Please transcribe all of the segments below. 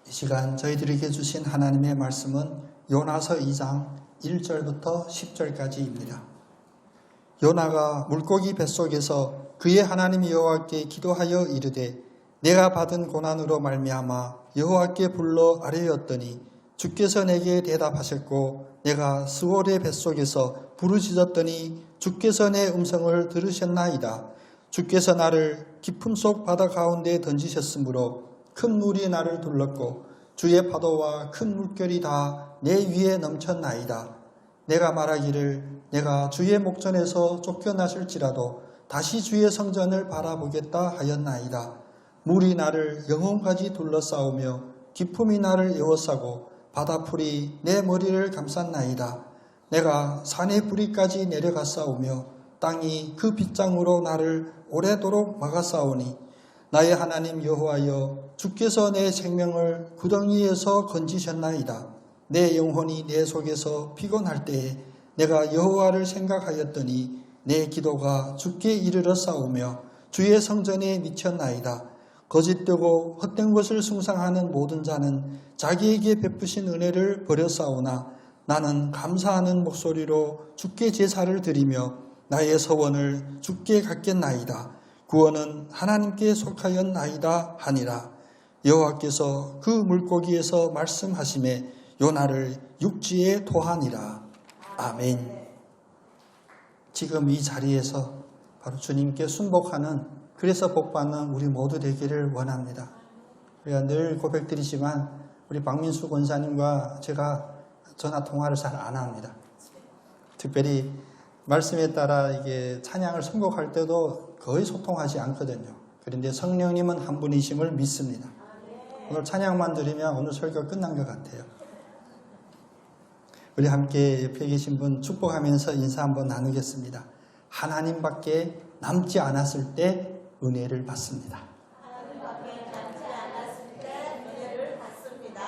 이 시간 저희들에게 주신 하나님의 말씀은 요나서 2장 1절부터 10절까지입니다. 요나가 물고기 뱃속에서 그의 하나님 여호와께 기도하여 이르되 내가 받은 고난으로 말미암아 여호와께 불러 아뢰었더니 주께서 내게 대답하셨고 내가 스올의 뱃속에서 부르짖었더니 주께서 내 음성을 들으셨나이다. 주께서 나를 깊음 속 바다 가운데 던지셨으므로 큰 물이 나를 둘렀고 주의 파도와 큰 물결이 다 내 위에 넘쳤나이다. 내가 말하기를 내가 주의 목전에서 쫓겨나실지라도 다시 주의 성전을 바라보겠다 하였나이다. 물이 나를 영혼까지 둘러싸우며 깊음이 나를 에워싸고 바다풀이 내 머리를 감쌌나이다. 내가 산의 뿌리까지 내려갔사오며 땅이 그 빗장으로 나를 오래도록 막았사오니 나의 하나님 여호와여 주께서 내 생명을 구덩이에서 건지셨나이다. 내 영혼이 내 속에서 피곤할 때에 내가 여호와를 생각하였더니 내 기도가 주께 이르러 싸우며 주의 성전에 미쳤나이다. 거짓되고 헛된 것을 숭상하는 모든 자는 자기에게 베푸신 은혜를 버렸사오나 나는 감사하는 목소리로 주께 제사를 드리며 나의 서원을 주께 갖겠나이다. 구원은 하나님께 속하였나이다 하니라. 여호와께서 그 물고기에서 말씀하심에 요나를 육지에 토하니라. 아멘. 지금 이 자리에서 바로 주님께 순복하는, 그래서 복받는 우리 모두 되기를 원합니다. 우리가 늘 고백드리지만 우리 박민수 권사님과 제가 전화 통화를 잘 안 합니다. 특별히 말씀에 따라 이게 찬양을 선곡할 때도 거의 소통하지 않거든요. 그런데 성령님은 한 분이심을 믿습니다. 오늘 찬양만 들으면 오늘 설교가 끝난 것 같아요. 우리 함께 옆에 계신 분 축복하면서 인사 한번 나누겠습니다. 하나님밖에 남지 않았을 때 은혜를 받습니다. 하나님밖에 남지 않았을 때 은혜를 받습니다.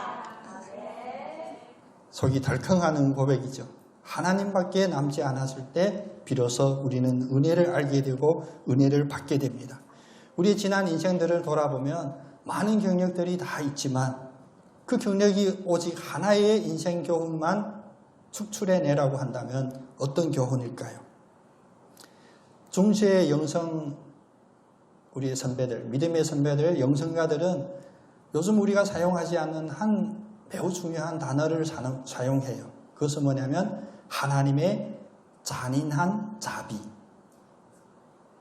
속이 덜컹하는 고백이죠. 하나님밖에 남지 않았을 때 비로소 우리는 은혜를 알게 되고 은혜를 받게 됩니다. 우리의 지난 인생들을 돌아보면 많은 경력들이 다 있지만 그 경력이 오직 하나의 인생 교훈만 축출해내라고 한다면 어떤 교훈일까요? 중세의 영성, 우리의 선배들, 믿음의 선배들, 영성가들은 요즘 우리가 사용하지 않는 한 매우 중요한 단어를 사용해요. 그것은 뭐냐면 하나님의 잔인한 자비.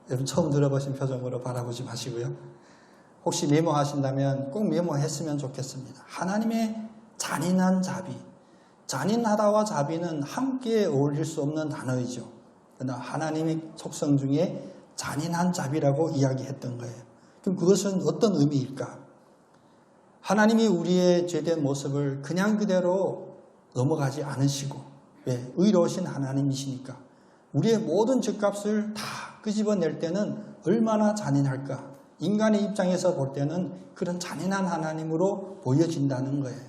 여러분 처음 들어보신 표정으로 바라보지 마시고요. 혹시 메모하신다면 꼭 메모했으면 좋겠습니다. 하나님의 잔인한 자비. 잔인하다와 자비는 함께 어울릴 수 없는 단어이죠. 그러나 하나님의 속성 중에 잔인한 자비라고 이야기했던 거예요. 그럼 그것은 어떤 의미일까? 하나님이 우리의 죄된 모습을 그냥 그대로 넘어가지 않으시고, 왜? 의로우신 하나님이시니까 우리의 모든 죄값을 다 끄집어낼 때는 얼마나 잔인할까? 인간의 입장에서 볼 때는 그런 잔인한 하나님으로 보여진다는 거예요.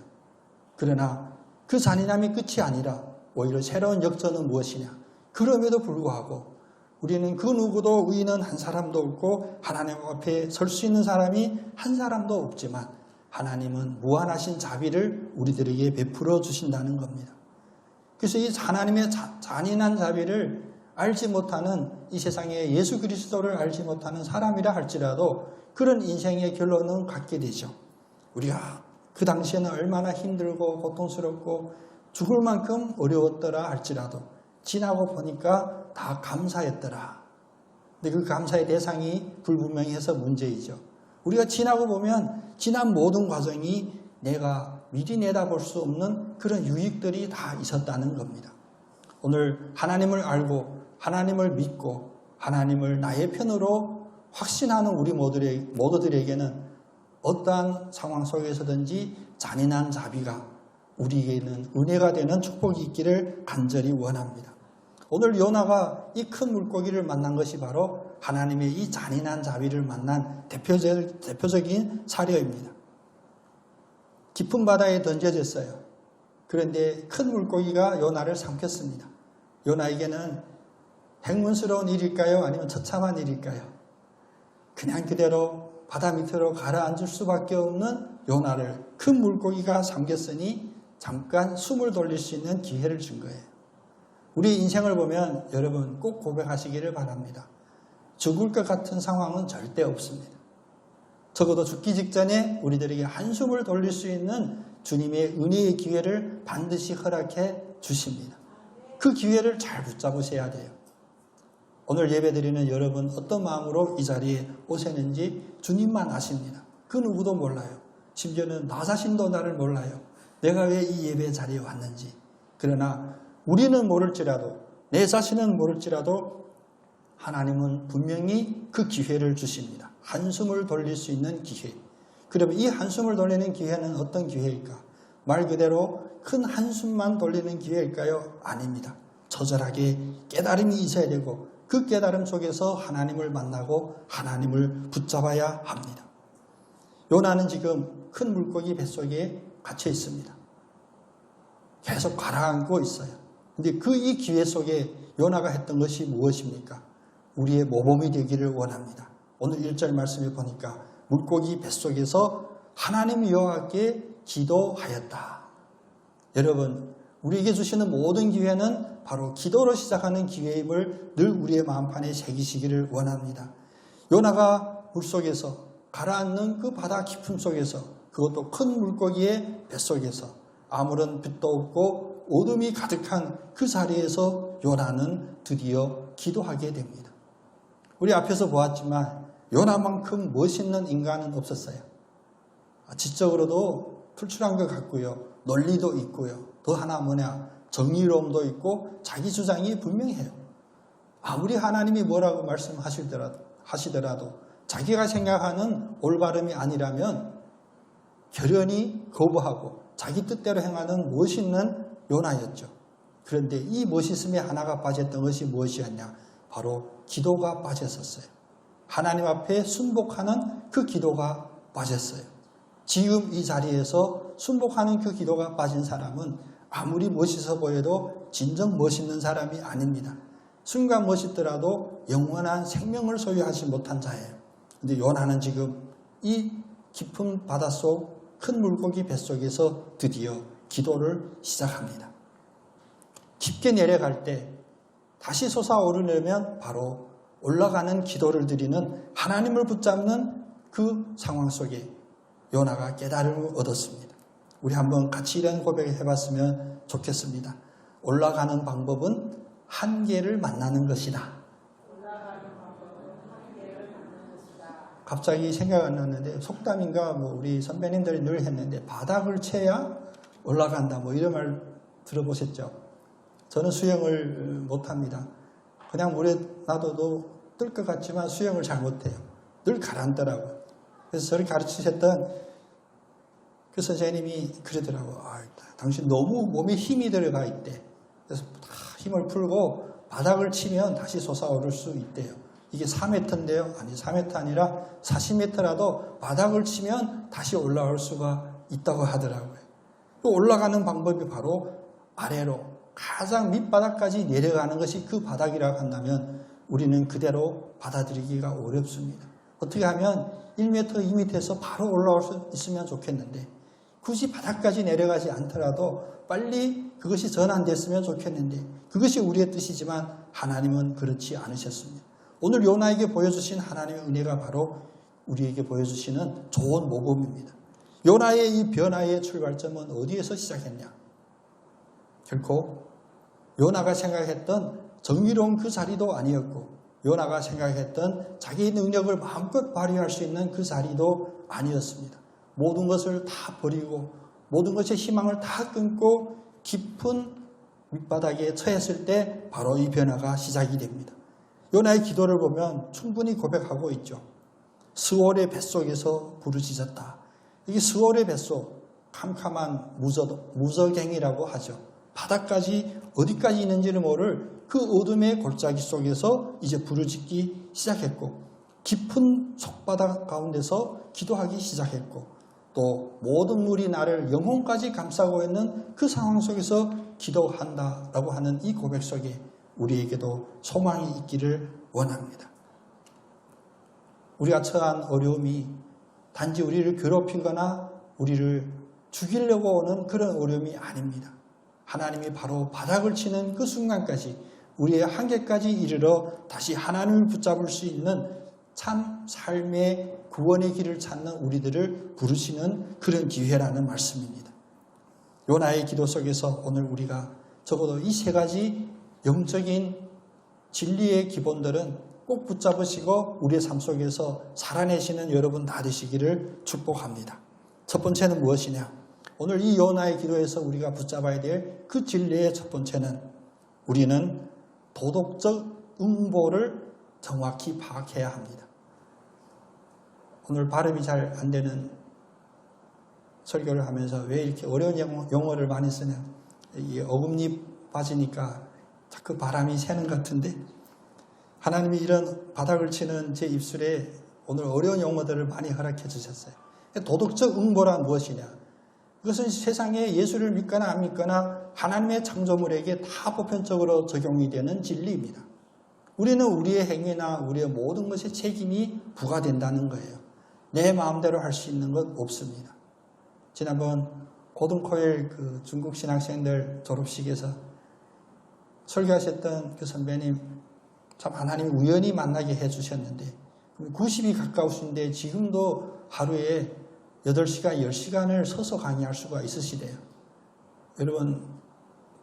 그러나 그 잔인함이 끝이 아니라 오히려 새로운 역전은 무엇이냐? 그럼에도 불구하고 우리는 그 누구도 의인은 한 사람도 없고 하나님 앞에 설 수 있는 사람이 한 사람도 없지만 하나님은 무한하신 자비를 우리들에게 베풀어 주신다는 겁니다. 그래서 이 하나님의 잔인한 자비를 알지 못하는 이 세상에 예수 그리스도를 알지 못하는 사람이라 할지라도 그런 인생의 결론은 갖게 되죠. 우리가 그 당시에는 얼마나 힘들고 고통스럽고 죽을 만큼 어려웠더라 할지라도 지나고 보니까 다 감사했더라. 근데 그 감사의 대상이 불분명해서 문제이죠. 우리가 지나고 보면 지난 모든 과정이 내가 미리 내다볼 수 없는 그런 유익들이 다 있었다는 겁니다. 오늘 하나님을 알고 하나님을 믿고 하나님을 나의 편으로 확신하는 우리 모두들에게는 어떠한 상황 속에서든지 잔인한 자비가 우리에게는 은혜가 되는 축복이 있기를 간절히 원합니다. 오늘 요나가 이 큰 물고기를 만난 것이 바로 하나님의 이 잔인한 자비를 만난 대표적인 사례입니다. 깊은 바다에 던져졌어요. 그런데 큰 물고기가 요나를 삼켰습니다. 요나에게는 행운스러운 일일까요? 아니면 처참한 일일까요? 그냥 그대로 바다 밑으로 가라앉을 수밖에 없는 요나를 큰 물고기가 삼켰으니 잠깐 숨을 돌릴 수 있는 기회를 준 거예요. 우리 인생을 보면 여러분 꼭 고백하시기를 바랍니다. 죽을 것 같은 상황은 절대 없습니다. 적어도 죽기 직전에 우리들에게 한숨을 돌릴 수 있는 주님의 은혜의 기회를 반드시 허락해 주십니다. 그 기회를 잘 붙잡으셔야 돼요. 오늘 예배드리는 여러분 어떤 마음으로 이 자리에 오셨는지 주님만 아십니다. 그 누구도 몰라요. 심지어는 나 자신도 나를 몰라요. 내가 왜 이 예배 자리에 왔는지. 그러나 우리는 모를지라도, 내 자신은 모를지라도 하나님은 분명히 그 기회를 주십니다. 한숨을 돌릴 수 있는 기회. 그러면 이 한숨을 돌리는 기회는 어떤 기회일까? 말 그대로 큰 한숨만 돌리는 기회일까요? 아닙니다. 처절하게 깨달음이 있어야 되고 그 깨달음 속에서 하나님을 만나고 하나님을 붙잡아야 합니다. 요나는 지금 큰 물고기 뱃속에 갇혀 있습니다. 계속 가라앉고 있어요. 근데 이 기회 속에 요나가 했던 것이 무엇입니까? 우리의 모범이 되기를 원합니다. 오늘 1절 말씀을 보니까 물고기 뱃속에서 하나님 여호와께 기도하였다. 여러분, 우리에게 주시는 모든 기회는 바로 기도로 시작하는 기회임을 늘 우리의 마음판에 새기시기를 원합니다. 요나가 물속에서 가라앉는 그 바다 깊음 속에서, 그것도 큰 물고기의 뱃속에서 아무런 빛도 없고 어둠이 가득한 그 자리에서 요나는 드디어 기도하게 됩니다. 우리 앞에서 보았지만 요나만큼 멋있는 인간은 없었어요. 지적으로도 출출한 것 같고요. 논리도 있고요. 더 하나 뭐냐, 정의로움도 있고 자기 주장이 분명해요. 아무리 하나님이 뭐라고 말씀하시더라도 자기가 생각하는 올바름이 아니라면 결연히 거부하고 자기 뜻대로 행하는 멋있는 요나였죠. 그런데 이 멋있음에 하나가 빠졌던 것이 무엇이었냐? 바로 기도가 빠졌었어요. 하나님 앞에 순복하는 그 기도가 빠졌어요. 지금 이 자리에서 순복하는 그 기도가 빠진 사람은 아무리 멋있어 보여도 진정 멋있는 사람이 아닙니다. 순간 멋있더라도 영원한 생명을 소유하지 못한 자예요. 근데 요나는 지금 이 깊은 바닷속 큰 물고기 뱃속에서 드디어 기도를 시작합니다. 깊게 내려갈 때 다시 솟아오르려면 바로 올라가는 기도를 드리는 하나님을 붙잡는 그 상황 속에 요나가 깨달음을 얻었습니다. 우리 한번 같이 이런 고백을 해봤으면 좋겠습니다. 올라가는 방법은 한계를 만나는 것이다. 갑자기 생각 안 났는데 속담인가 우리 선배님들이 늘 했는데 바닥을 쳐야 올라간다 이런 말 들어보셨죠? 저는 수영을 못합니다. 그냥 물에 놔둬도 뜰 것 같지만 수영을 잘 못해요. 늘 가라앉더라고요. 그래서 저를 가르치셨던 그 선생님이 그러더라고요. 당신 너무 몸에 힘이 들어가 있대. 그래서 다 힘을 풀고 바닥을 치면 다시 솟아오를 수 있대요. 이게 4m인데요. 아니 4m 아니라 40m라도 바닥을 치면 다시 올라올 수가 있다고 하더라고요. 올라가는 방법이 바로 아래로 가장 밑바닥까지 내려가는 것이 그 바닥이라고 한다면 우리는 그대로 받아들이기가 어렵습니다. 어떻게 하면 1m, 2m에서 바로 올라올 수 있으면 좋겠는데 굳이 바닥까지 내려가지 않더라도 빨리 그것이 전환됐으면 좋겠는데 그것이 우리의 뜻이지만 하나님은 그렇지 않으셨습니다. 오늘 요나에게 보여주신 하나님의 은혜가 바로 우리에게 보여주시는 좋은 모범입니다. 요나의 이 변화의 출발점은 어디에서 시작했냐? 결코 요나가 생각했던 정의로운 그 자리도 아니었고 요나가 생각했던 자기의 능력을 마음껏 발휘할 수 있는 그 자리도 아니었습니다. 모든 것을 다 버리고 모든 것의 희망을 다 끊고 깊은 밑바닥에 처했을 때 바로 이 변화가 시작이 됩니다. 요나의 기도를 보면 충분히 고백하고 있죠. 스월의 뱃속에서 부르짖었다. 이게 스월의 뱃속, 캄캄한 무저갱이라고 하죠. 바닥까지 어디까지 있는지를 모를 그 어둠의 골짜기 속에서 이제 부르짖기 시작했고 깊은 속바닥 가운데서 기도하기 시작했고 또 모든 물이 나를 영혼까지 감싸고 있는 그 상황 속에서 기도한다라고 하는 이 고백 속에 우리에게도 소망이 있기를 원합니다. 우리가 처한 어려움이 단지 우리를 괴롭히거나 우리를 죽이려고 오는 그런 어려움이 아닙니다. 하나님이 바로 바닥을 치는 그 순간까지 우리의 한계까지 이르러 다시 하나님을 붙잡을 수 있는 참 삶의 구원의 길을 찾는 우리들을 부르시는 그런 기회라는 말씀입니다. 요나의 기도 속에서 오늘 우리가 적어도 이 세 가지 영적인 진리의 기본들은 꼭 붙잡으시고 우리의 삶 속에서 살아내시는 여러분 다 되시기를 축복합니다. 첫 번째는 무엇이냐? 오늘 이 요나의 기도에서 우리가 붙잡아야 될 그 진리의 첫 번째는 우리는 도덕적 응보를 정확히 파악해야 합니다. 오늘 발음이 잘 안 되는 설교를 하면서 왜 이렇게 어려운 용어를 많이 쓰냐? 이 어금니 빠지니까 자꾸 바람이 새는 것 같은데 하나님이 이런 바닥을 치는 제 입술에 오늘 어려운 용어들을 많이 허락해 주셨어요. 도덕적 응보란 무엇이냐? 그것은 세상에 예수를 믿거나 안 믿거나 하나님의 창조물에게 다 보편적으로 적용이 되는 진리입니다. 우리는 우리의 행위나 우리의 모든 것에 책임이 부과된다는 거예요. 내 마음대로 할 수 있는 건 없습니다. 지난번 고등코일 그 중국 신학생들 졸업식에서 설교하셨던 그 선배님 참 하나님이 우연히 만나게 해주셨는데 90이 가까우신데 지금도 하루에 8시간, 10시간을 서서 강의할 수가 있으시대요. 여러분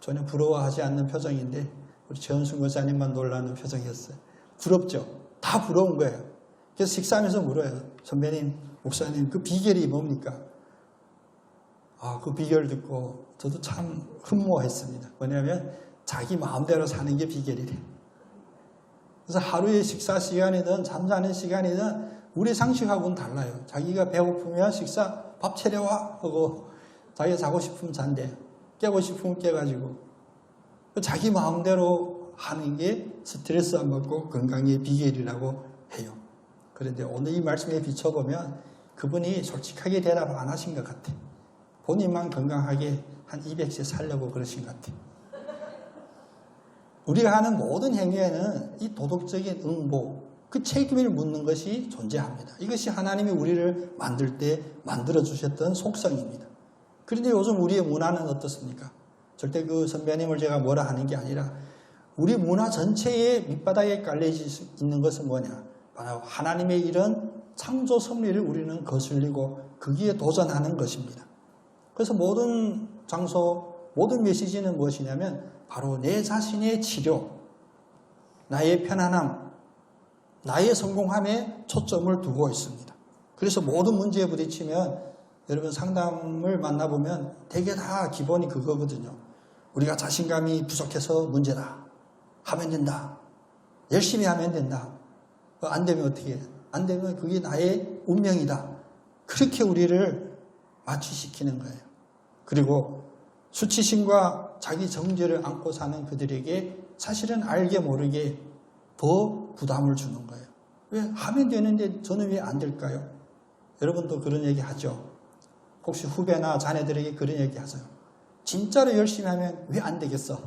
전혀 부러워하지 않는 표정인데 우리 최원순 교사님만 놀라는 표정이었어요. 부럽죠? 다 부러운 거예요. 그래서 식사하면서 물어요. 선배님, 목사님 그 비결이 뭡니까? 그 비결 듣고 저도 참 흠모했습니다. 뭐냐면 자기 마음대로 사는 게 비결이래. 그래서 하루의 식사 시간이든 잠자는 시간이든 우리 상식하고는 달라요. 자기가 배고프면 식사 밥 차려와 하고 자기가 자고 싶으면 잔대. 깨고 싶으면 깨가지고 자기 마음대로 하는 게 스트레스 안 받고 건강의 비결이라고 해요. 그런데 오늘 이 말씀에 비춰보면 그분이 솔직하게 대답 안 하신 것 같아. 본인만 건강하게 한 200세 살려고 그러신 것 같아. 우리가 하는 모든 행위에는 이 도덕적인 응보, 그 책임을 묻는 것이 존재합니다. 이것이 하나님이 우리를 만들 때 만들어주셨던 속성입니다. 그런데 요즘 우리의 문화는 어떻습니까? 절대 그 선배님을 제가 뭐라 하는 게 아니라 우리 문화 전체에 밑바닥에 깔려져 있는 것은 뭐냐? 바로 하나님의 이런 창조 섭리를 우리는 거슬리고 거기에 도전하는 것입니다. 그래서 모든 장소, 모든 메시지는 무엇이냐면 바로 내 자신의 치료, 나의 편안함, 나의 성공함에 초점을 두고 있습니다. 그래서 모든 문제에 부딪히면 여러분 상담을 만나보면 대개 다 기본이 그거거든요. 우리가 자신감이 부족해서 문제다. 하면 된다. 열심히 하면 된다. 안 되면 어떻게 해? 안 되면 그게 나의 운명이다. 그렇게 우리를 마취시키는 거예요. 그리고 수치심과 자기 정죄를 안고 사는 그들에게 사실은 알게 모르게 더 부담을 주는 거예요. 왜 하면 되는데 저는 왜 안 될까요? 여러분도 그런 얘기 하죠. 혹시 후배나 자녀들에게 그런 얘기 하세요. 진짜로 열심히 하면 왜 안 되겠어?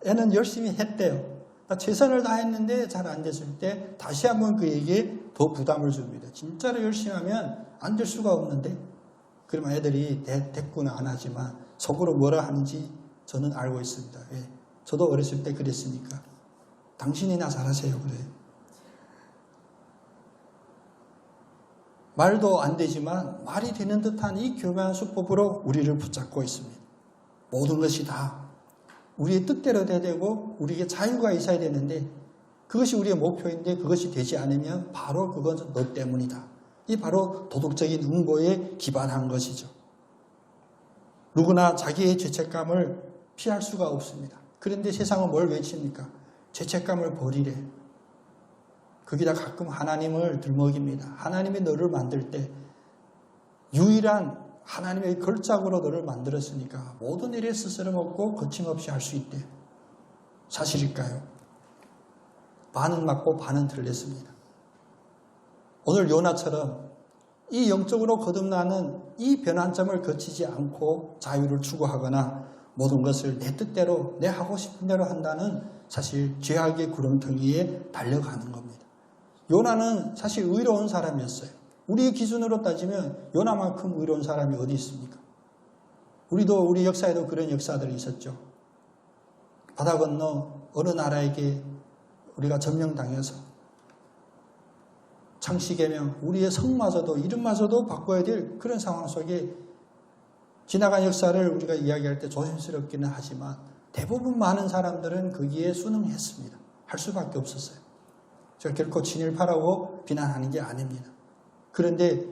애는 열심히 했대요. 최선을 다했는데 잘 안 됐을 때 다시 한번 그에게 더 부담을 줍니다. 진짜로 열심히 하면 안 될 수가 없는데 그러면 애들이 대꾸는 안 하지만 속으로 뭐라 하는지 저는 알고 있습니다. 왜? 저도 어렸을 때 그랬으니까. 당신이나 잘하세요. 그래요. 말도 안 되지만 말이 되는 듯한 이 교묘한 수법으로 우리를 붙잡고 있습니다. 모든 것이 다 우리의 뜻대로 돼야 되고 우리에게 자유가 있어야 되는데 그것이 우리의 목표인데 그것이 되지 않으면 바로 그것은 너 때문이다. 이 바로 도덕적인 응보에 기반한 것이죠. 누구나 자기의 죄책감을 피할 수가 없습니다. 그런데 세상은 뭘 외칩니까? 죄책감을 버리래. 거기다 가끔 하나님을 들먹입니다. 하나님이 너를 만들 때 유일한 하나님의 걸작으로 너를 만들었으니까 모든 일에 스스럼 없고 거침없이 할 수 있대. 사실일까요? 반은 맞고 반은 틀렸습니다. 오늘 요나처럼 이 영적으로 거듭나는 이 변환점을 거치지 않고 자유를 추구하거나 모든 것을 내 뜻대로 내 하고 싶은 대로 한다는 사실 죄악의 구렁텅이에 달려가는 겁니다. 요나는 사실 의로운 사람이었어요. 우리의 기준으로 따지면 요나만큼 의로운 사람이 어디 있습니까? 우리도 우리 역사에도 그런 역사들이 있었죠. 바다 건너 어느 나라에게 우리가 점령당해서 창씨개명, 우리의 성마저도 이름마저도 바꿔야 될 그런 상황 속에 지나간 역사를 우리가 이야기할 때 조심스럽기는 하지만 대부분 많은 사람들은 거기에 순응했습니다. 할 수밖에 없었어요. 제가 결코 친일파라고 비난하는 게 아닙니다. 그런데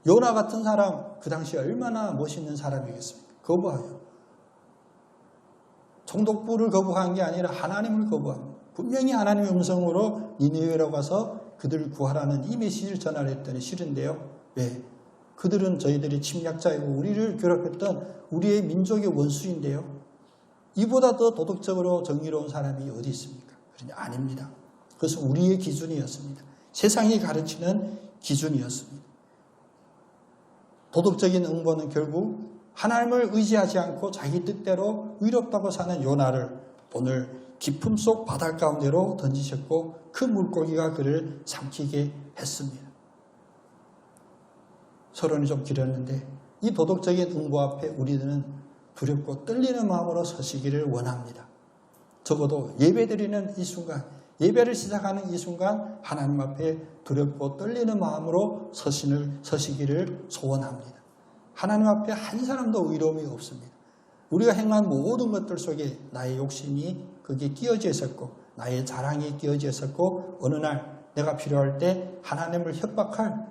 요나 같은 사람, 그 당시에 얼마나 멋있는 사람이겠습니까? 거부하죠. 총독부를 거부한 게 아니라 하나님을 거부합니다. 분명히 하나님의 음성으로 니느웨로 가서 그들을 구하라는 이 메시지를 전하랬더니 싫은데요. 왜? 그들은 저희들이 침략자이고 우리를 괴롭혔던 우리의 민족의 원수인데요. 이보다 더 도덕적으로 정의로운 사람이 어디 있습니까? 그러니 아닙니다. 그것은 우리의 기준이었습니다. 세상이 가르치는 기준이었습니다. 도덕적인 응보는 결국 하나님을 의지하지 않고 자기 뜻대로 의롭다고 사는 요나를 오늘 깊음 속 바다 가운데로 던지셨고 그 물고기가 그를 삼키게 했습니다. 서론이 좀 길었는데 이 도덕적인 응보 앞에 우리들은 두렵고 떨리는 마음으로 서시기를 원합니다. 적어도 예배드리는 이 순간, 예배를 시작하는 이 순간 하나님 앞에 두렵고 떨리는 마음으로 서시기를 소원합니다. 하나님 앞에 한 사람도 의로움이 없습니다. 우리가 행한 모든 것들 속에 나의 욕심이 거기에 끼어져 있었고 나의 자랑이 끼어져 있었고 어느 날 내가 필요할 때 하나님을 협박할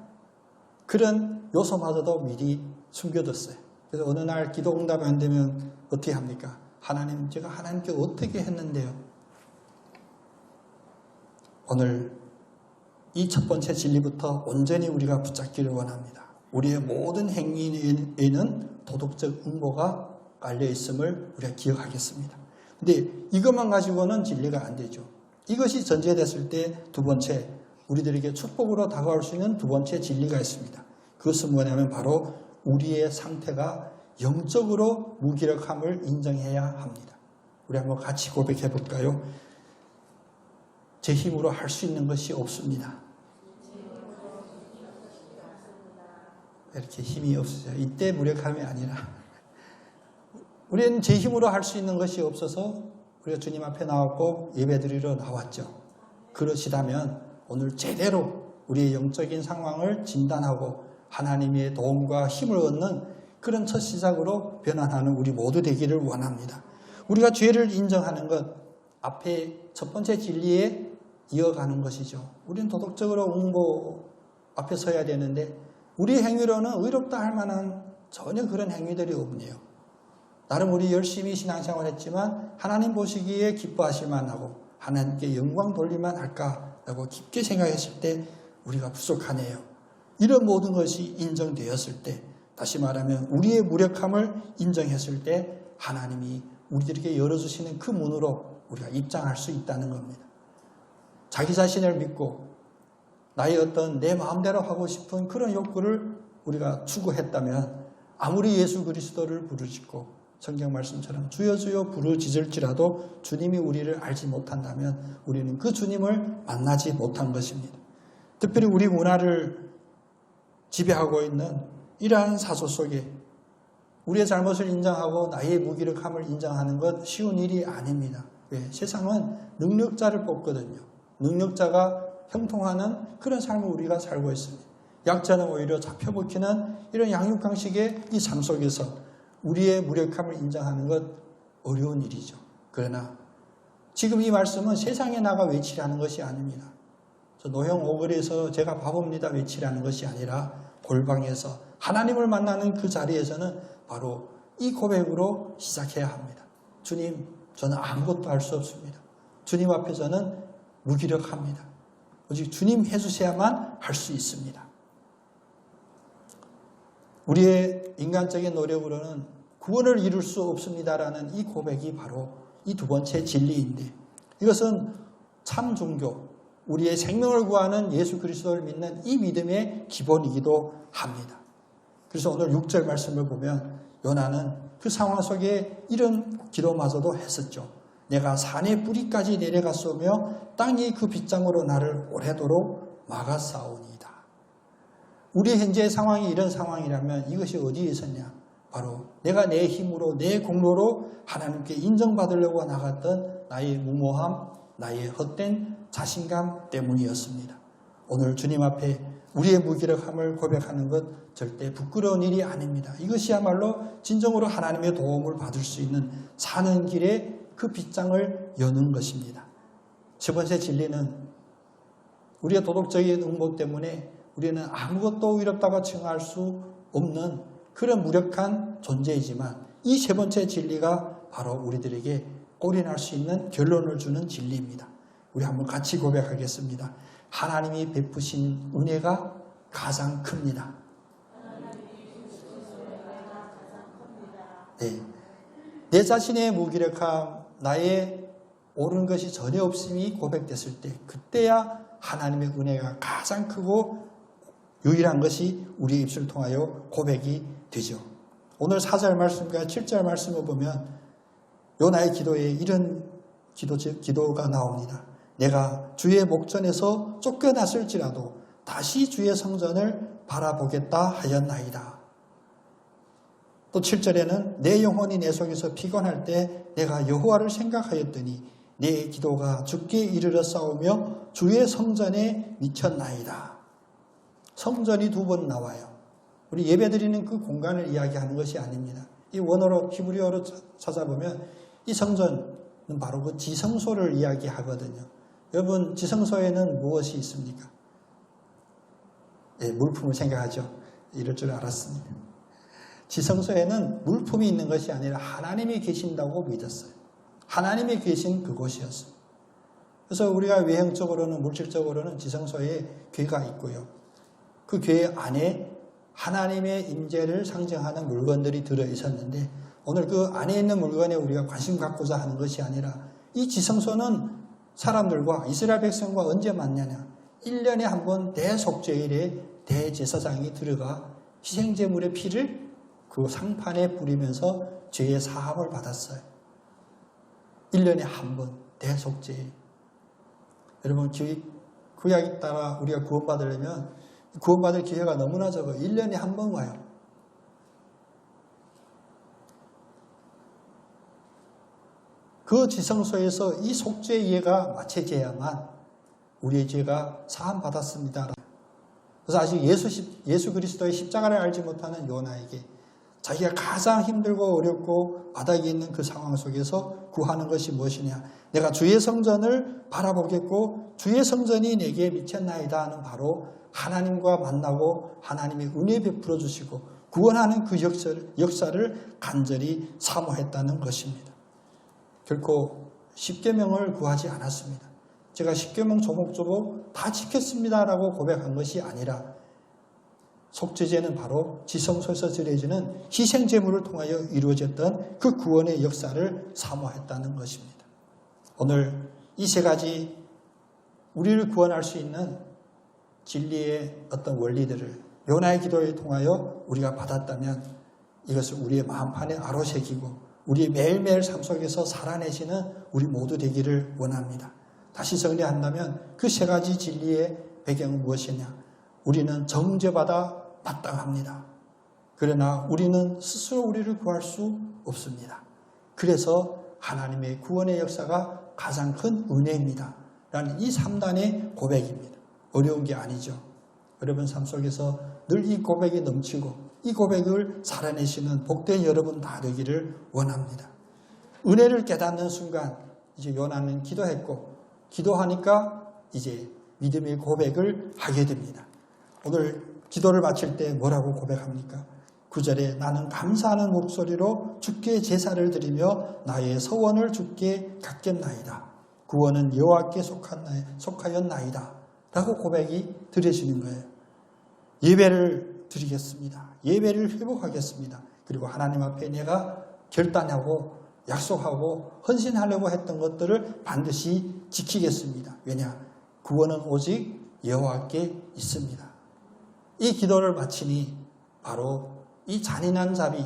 그런 요소마저도 미리 숨겨뒀어요. 그래서 어느 날 기도 응답이 안 되면 어떻게 합니까? 하나님, 제가 하나님께 어떻게 했는데요? 오늘 이 첫 번째 진리부터 온전히 우리가 붙잡기를 원합니다. 우리의 모든 행위에는 도덕적 응보가 깔려 있음을 우리가 기억하겠습니다. 근데 이것만 가지고는 진리가 안 되죠. 이것이 전제됐을 때 두 번째, 우리들에게 축복으로 다가올 수 있는 두 번째 진리가 있습니다. 그것은 뭐냐면 바로 우리의 상태가 영적으로 무기력함을 인정해야 합니다. 우리 한번 같이 고백해 볼까요? 제 힘으로 할 수 있는 것이 없습니다. 이렇게 힘이 없으세요. 이때 무력함이 아니라 우리는 제 힘으로 할 수 있는 것이 없어서 우리가 주님 앞에 나왔고 예배드리러 나왔죠. 그러시다면 오늘 제대로 우리의 영적인 상황을 진단하고 하나님의 도움과 힘을 얻는 그런 첫 시작으로 변화하는 우리 모두 되기를 원합니다. 우리가 죄를 인정하는 것 앞에 첫 번째 진리에 이어가는 것이죠. 우리는 도덕적으로 응보 앞에 서야 되는데 우리 행위로는 의롭다 할 만한 전혀 그런 행위들이 없네요. 나름 우리 열심히 신앙생활 했지만 하나님 보시기에 기뻐하실 만하고 하나님께 영광 돌릴만 할까라고 깊게 생각했을 때 우리가 부족하네요. 이런 모든 것이 인정되었을 때, 다시 말하면 우리의 무력함을 인정했을 때 하나님이 우리들에게 열어주시는 그 문으로 우리가 입장할 수 있다는 겁니다. 자기 자신을 믿고 나의 어떤 내 마음대로 하고 싶은 그런 욕구를 우리가 추구했다면 아무리 예수 그리스도를 부르짖고 성경 말씀처럼 주여 주여 부르짖을지라도 주님이 우리를 알지 못한다면 우리는 그 주님을 만나지 못한 것입니다. 특별히 우리 문화를 지배하고 있는 이러한 사소 속에 우리의 잘못을 인정하고 나의 무기력함을 인정하는 것 쉬운 일이 아닙니다. 왜? 세상은 능력자를 뽑거든요. 능력자가 형통하는 그런 삶을 우리가 살고 있습니다. 약자는 오히려 잡혀먹히는 이런 양육강식의 이 삶 속에서 우리의 무력함을 인정하는 것 어려운 일이죠. 그러나 지금 이 말씀은 세상에 나가 외치라는 것이 아닙니다. 저 노형 5글에서 제가 바보입니다 외치라는 것이 아니라 골방에서 하나님을 만나는 그 자리에서는 바로 이 고백으로 시작해야 합니다. 주님, 저는 아무것도 할 수 없습니다. 주님 앞에 저는 무기력합니다. 오직 주님 해주셔야만 할 수 있습니다. 우리의 인간적인 노력으로는 구원을 이룰 수 없습니다라는 이 고백이 바로 이 두 번째 진리인데, 이것은 참 종교, 우리의 생명을 구하는 예수 그리스도를 믿는 이 믿음의 기본이기도 합니다. 그래서 오늘 6절 말씀을 보면 요나는 그 상황 속에 이런 기도마저도 했었죠. 내가 산의 뿌리까지 내려갔으며 땅이 그 빗장으로 나를 오래도록 막았사오니이다. 우리 현재의 상황이 이런 상황이라면 이것이 어디에 있었냐? 바로 내가 내 힘으로 내 공로로 하나님께 인정받으려고 나갔던 나의 무모함, 나의 헛된 자신감 때문이었습니다. 오늘 주님 앞에 우리의 무기력함을 고백하는 것 절대 부끄러운 일이 아닙니다. 이것이야말로 진정으로 하나님의 도움을 받을 수 있는 사는 길에 그 빗장을 여는 것입니다. 세 번째 진리는 우리의 도덕적인 응모 때문에 우리는 아무것도 의롭다고 칭할 수 없는 그런 무력한 존재이지만 이 세 번째 진리가 바로 우리들에게 올인할 수 있는 결론을 주는 진리입니다. 우리 한번 같이 고백하겠습니다. 하나님이 베푸신 은혜가 가장 큽니다. 네. 내 자신의 무기력함, 나의 옳은 것이 전혀 없음이 고백됐을 때 그때야 하나님의 은혜가 가장 크고 유일한 것이 우리의 입술을 통하여 고백이 되죠. 오늘 4절 말씀과 7절 말씀을 보면 요나의 기도에 이런 기도가 나옵니다. 내가 주의 목전에서 쫓겨났을지라도 다시 주의 성전을 바라보겠다 하였나이다. 또 7절에는 내 영혼이 내 속에서 피곤할 때 내가 여호와를 생각하였더니 내 기도가 주께 이르러 싸우며 주의 성전에 미쳤나이다. 성전이 두 번 나와요. 우리 예배드리는 그 공간을 이야기하는 것이 아닙니다. 이 원어로 히브리어로 찾아보면 이 성전은 바로 그 지성소를 이야기하거든요. 여러분 지성소에는 무엇이 있습니까? 예, 물품을 생각하죠. 이럴 줄 알았습니다. 지성소에는 물품이 있는 것이 아니라 하나님이 계신다고 믿었어요. 하나님이 계신 그곳이었어요. 그래서 우리가 외형적으로는 물질적으로는 지성소에 궤가 있고요. 그 궤 안에 하나님의 임재를 상징하는 물건들이 들어있었는데 오늘 그 안에 있는 물건에 우리가 관심 갖고자 하는 것이 아니라 이 지성소는 사람들과 이스라엘 백성과 언제 만나냐? 1년에 한 번 대속죄일에 대제사장이 들어가 희생제물의 피를 그 상판에 뿌리면서 죄의 사함을 받았어요. 1년에 한 번 대속죄일. 여러분 구약에 따라 우리가 구원받으려면 구원받을 기회가 너무나 적어요. 1년에 한 번 와요. 그 지성소에서 이 속죄 예가 마쳐져야만 우리의 죄가 사함 받았습니다. 그래서 아직 예수 그리스도의 십자가를 알지 못하는 요나에게 자기가 가장 힘들고 어렵고 바닥에 있는 그 상황 속에서 구하는 것이 무엇이냐? 내가 주의 성전을 바라보겠고 주의 성전이 내게 미쳤나이다 하는 바로 하나님과 만나고 하나님의 은혜 베풀어 주시고 구원하는 그 역사를 간절히 사모했다는 것입니다. 결코 십계명을 구하지 않았습니다. 제가 십계명 조목조목 다 지켰습니다라고 고백한 것이 아니라 속죄제는 바로 지성소에서 드려지는 희생제물을 통하여 이루어졌던 그 구원의 역사를 사모했다는 것입니다. 오늘 이 세 가지 우리를 구원할 수 있는 진리의 어떤 원리들을 요나의 기도를 통하여 우리가 받았다면 이것을 우리의 마음판에 아로새기고 우리의 매일매일 삶 속에서 살아내시는 우리 모두 되기를 원합니다. 다시 정리한다면 그 세 가지 진리의 배경은 무엇이냐? 우리는 정죄받아 마땅합니다. 그러나 우리는 스스로 우리를 구할 수 없습니다. 그래서 하나님의 구원의 역사가 가장 큰 은혜입니다. 라는 이 3단의 고백입니다. 어려운 게 아니죠. 여러분 삶 속에서 늘 이 고백이 넘치고 이 고백을 살아내시는 복된 여러분 다 되기를 원합니다. 은혜를 깨닫는 순간 이제 요나는 기도했고 기도하니까 이제 믿음의 고백을 하게 됩니다. 오늘 기도를 마칠 때 뭐라고 고백합니까? 9절에 나는 감사하는 목소리로 주께 제사를 드리며 나의 서원을 주께 갖겠나이다. 구원은 여호와께 속하였나이다. 라고 고백이 드려지는 거예요. 예배를 드리겠습니다. 예배를 회복하겠습니다. 그리고 하나님 앞에 내가 결단하고 약속하고 헌신하려고 했던 것들을 반드시 지키겠습니다. 왜냐? 구원은 오직 여호와께 있습니다. 이 기도를 마치니 바로 이 잔인한 자비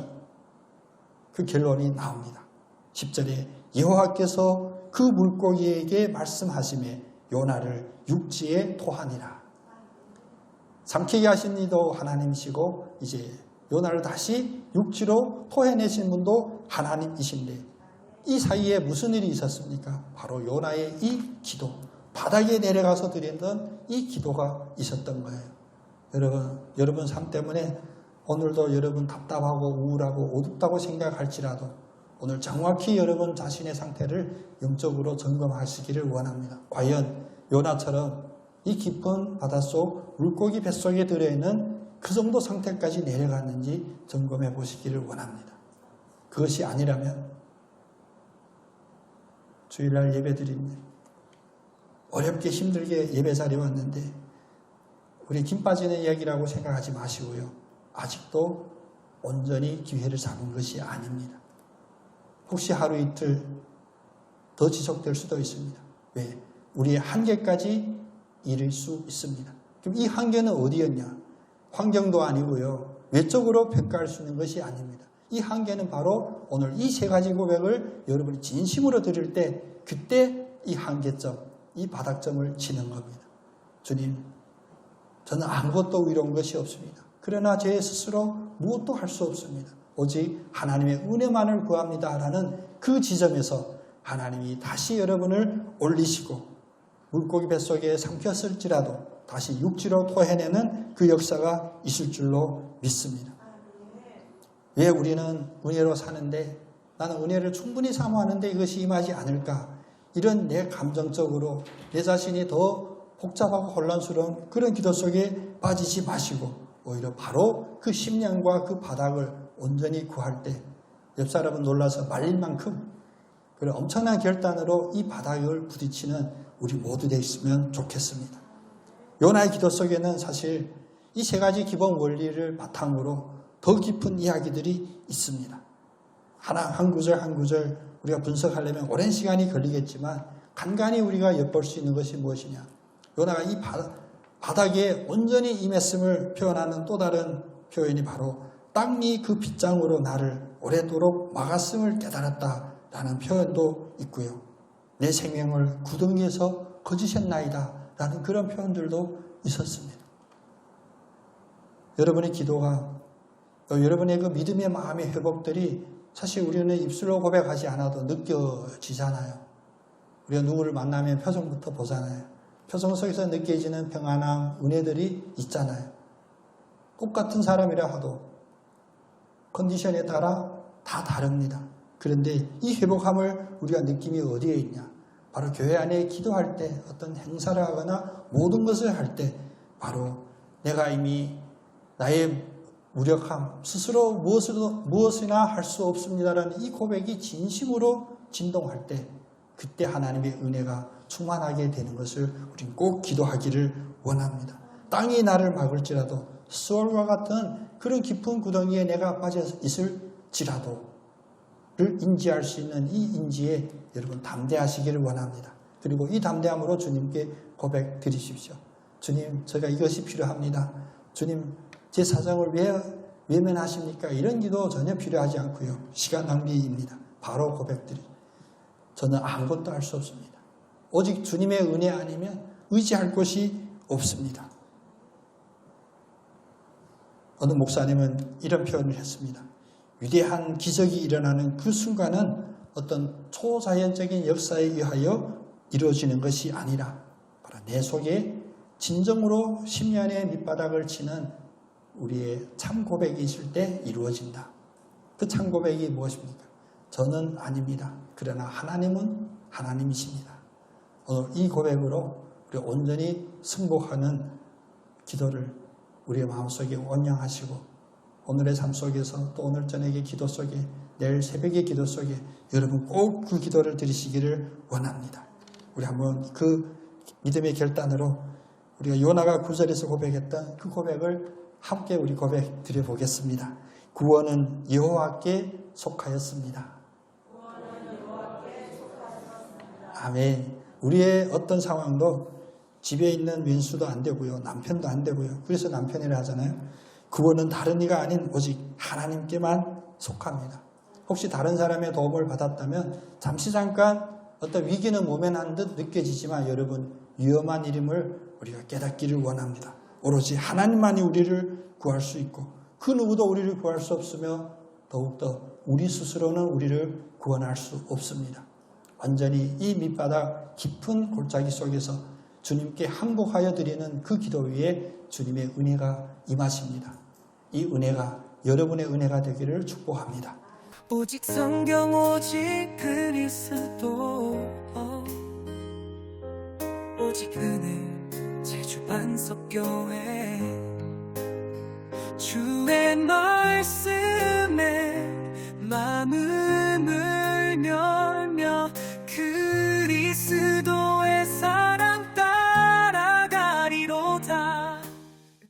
그 결론이 나옵니다. 10절에 여호와께서 그 물고기에게 말씀하시매 요나를 육지에 토하니라. 삼키게 하신 이도 하나님이시고 이제 요나를 다시 육지로 토해내신 분도 하나님이신데 이 사이에 무슨 일이 있었습니까? 바로 요나의 이 기도, 바닥에 내려가서 드렸던 이 기도가 있었던 거예요. 여러분 삶 때문에 오늘도 여러분 답답하고 우울하고 어둡다고 생각할지라도 오늘 정확히 여러분 자신의 상태를 영적으로 점검하시기를 원합니다. 과연 요나처럼 이 깊은 바닷속 물고기 뱃속에 들어있는 그 정도 상태까지 내려갔는지 점검해 보시기를 원합니다. 그것이 아니라면 주일날 예배 드립니다. 어렵게 힘들게 예배 자리에 왔는데 우리 김 빠지는 이야기라고 생각하지 마시고요. 아직도 온전히 기회를 잡은 것이 아닙니다. 혹시 하루 이틀 더 지속될 수도 있습니다. 왜? 우리의 한계까지 이를 수 있습니다. 그럼 이 한계는 어디였냐? 환경도 아니고요. 외적으로 평가할 수 있는 것이 아닙니다. 이 한계는 바로 오늘 이 세 가지 고백을 여러분이 진심으로 드릴 때 그때 이 한계점, 이 바닥점을 치는 겁니다. 주님, 저는 아무것도 위로운 것이 없습니다. 그러나 제 스스로 무엇도 할 수 없습니다. 오직 하나님의 은혜만을 구합니다. 라는 그 지점에서 하나님이 다시 여러분을 올리시고 물고기 뱃속에 삼켰을지라도 다시 육지로 토해내는 그 역사가 있을 줄로 믿습니다. 왜 우리는 은혜로 사는데 나는 은혜를 충분히 사모하는데 이것이 임하지 않을까? 이런 내 감정적으로 내 자신이 더 복잡하고 혼란스러운 그런 기도 속에 빠지지 마시고 오히려 바로 그 심령과 그 바닥을 온전히 구할 때 옆 사람은 놀라서 말릴 만큼 그런 엄청난 결단으로 이 바닥을 부딪히는 우리 모두 되어 있으면 좋겠습니다. 요나의 기도 속에는 사실 이 세 가지 기본 원리를 바탕으로 더 깊은 이야기들이 있습니다. 한 구절 한 구절 우리가 분석하려면 오랜 시간이 걸리겠지만 간간히 우리가 엿볼 수 있는 것이 무엇이냐. 요나가 이 바닥에 온전히 임했음을 표현하는 또 다른 표현이 바로 땅이 그 빗장으로 나를 오래도록 막았음을 깨달았다라는 표현도 있고요. 내 생명을 구덩이에서 거두셨나이다 라는 그런 표현들도 있었습니다. 여러분의 기도가 또 여러분의 그 믿음의 마음의 회복들이 사실 우리는 입술로 고백하지 않아도 느껴지잖아요. 우리가 누구를 만나면 표정부터 보잖아요. 표정 속에서 느껴지는 평안함, 은혜들이 있잖아요. 똑같은 사람이라 하도 컨디션에 따라 다 다릅니다. 그런데 이 회복함을 우리가 느낌이 어디에 있냐? 바로 교회 안에 기도할 때 어떤 행사를 하거나 모든 것을 할 때 바로 내가 이미 나의 무력함, 스스로 무엇이나 할 수 없습니다라는 이 고백이 진심으로 진동할 때 그때 하나님의 은혜가 충만하게 되는 것을 우리는 꼭 기도하기를 원합니다. 땅이 나를 막을지라도 수월과 같은 그런 깊은 구덩이에 내가 빠져 있을지라도를 인지할 수 있는 이 인지에 여러분 담대하시기를 원합니다. 그리고 이 담대함으로 주님께 고백 드리십시오. 주님, 제가 이것이 필요합니다. 주님, 제 사정을 왜 외면하십니까? 이런 기도 전혀 필요하지 않고요. 시간 낭비입니다. 바로 고백드리. 저는 아무것도 할 수 없습니다. 오직 주님의 은혜 아니면 의지할 곳이 없습니다. 어느 목사님은 이런 표현을 했습니다. 위대한 기적이 일어나는 그 순간은 어떤 초자연적인 역사에 의하여 이루어지는 것이 아니라 바로 내 속에 진정으로 10년의 밑바닥을 치는 우리의 참 고백이 있을 때 이루어진다. 그 참 고백이 무엇입니까? 저는 아닙니다. 그러나 하나님은 하나님이십니다. 오늘 이 고백으로 우리 온전히 승복하는 기도를 우리의 마음속에 원양하시고 오늘의 삶 속에서 또 오늘 저녁의 기도 속에 내일 새벽의 기도 속에 여러분 꼭 그 기도를 드리시기를 원합니다. 우리 한번 그 믿음의 결단으로 우리가 요나가 9절에서 고백했던 그 고백을 함께 우리 고백 드려보겠습니다. 구원은 여호와께 속하였습니다. 아멘. 우리의 어떤 상황도 집에 있는 왼수도 안 되고요. 남편도 안 되고요. 그래서 남편이라 하잖아요. 구원은 다른 이가 아닌 오직 하나님께만 속합니다. 혹시 다른 사람의 도움을 받았다면 잠시 잠깐 어떤 위기는 모면한 듯 느껴지지만 여러분 위험한 일임을 우리가 깨닫기를 원합니다. 오로지 하나님만이 우리를 구할 수 있고 그 누구도 우리를 구할 수 없으며 더욱더 우리 스스로는 우리를 구원할 수 없습니다. 완전히 이 밑바닥 깊은 골짜기 속에서 주님께 항복하여 드리는 그 기도 위에 주님의 은혜가 임하십니다. 이 은혜가 여러분의 은혜가 되기를 축복합니다. 오직 성경 오직 그리스도 오직 은혜 제주 반석교회 주의 말씀에 마음을 열며